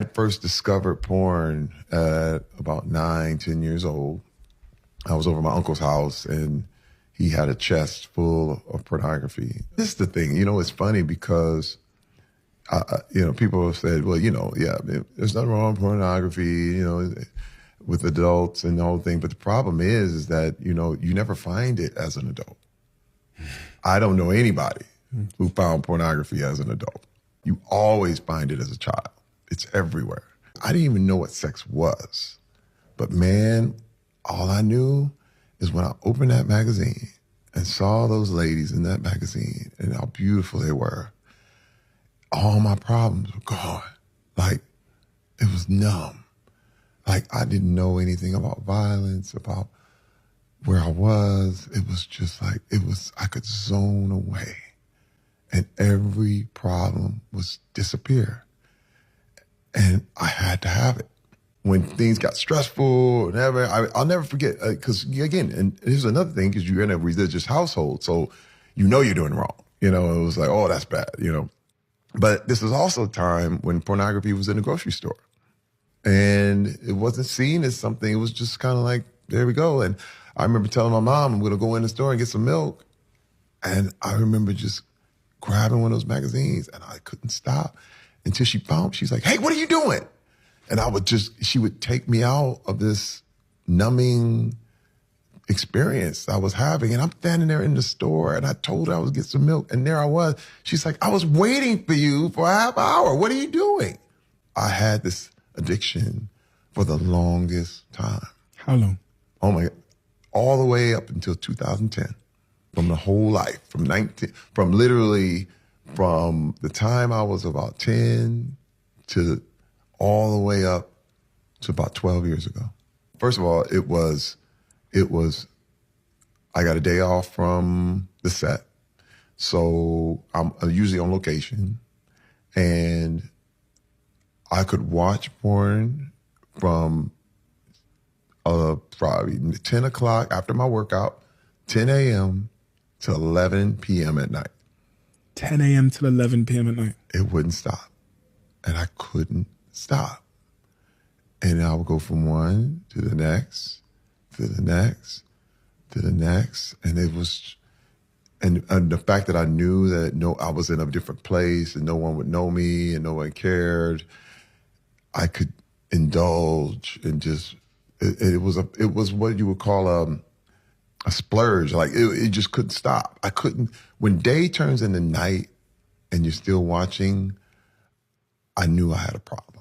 I first discovered porn at about 9, 10 years old. I was over at my uncle's house and he had a chest full of pornography. This is the thing, it's funny because, people have said, well, yeah, there's nothing wrong with pornography, with adults and the whole thing. But the problem is that, you never find it as an adult. I don't know anybody who found pornography as an adult. You always find it as a child. It's everywhere. I didn't even know what sex was. But man, all I knew is when I opened that magazine and saw those ladies in that magazine and how beautiful they were, all my problems were gone. Like, it was numb. Like, I didn't know anything about violence, about where I was. It was just like, I could zone away and every problem was disappear. And I had to have it. When things got stressful, I'll never forget, because again, and here's another thing, because you're in a religious household, so you're doing wrong. It was like, oh, that's bad, But this is also a time when pornography was in the grocery store. And it wasn't seen as something, it was just kind of like, there we go. And I remember telling my mom, I'm going to go in the store and get some milk. And I remember just grabbing one of those magazines and I couldn't stop until she's like, hey, what are you doing? And she would take me out of this numbing experience I was having. And I'm standing there in the store and I told her I was getting some milk. And there I was. She's like, I was waiting for you for a half hour. What are you doing? I had this addiction for the longest time. How long? Oh my God. All the way up until 2010. From the whole life, from the time I was about 10 to all the way up to about 12 years ago. First of all, it was, I got a day off from the set. So I'm usually on location and I could watch porn from probably 10 o'clock after my workout, 10 a.m. to 11 p.m. at night. 10 a.m. till 11 p.m. at night. It wouldn't stop. And I couldn't stop. And I would go from one to the next, to the next, to the next. And it was, and the fact that I knew that I was in a different place and no one would know me and no one cared, I could indulge and just, it was what you would call a splurge. Like it just couldn't stop. I couldn't, when day turns into night and you're still watching, I knew I had a problem.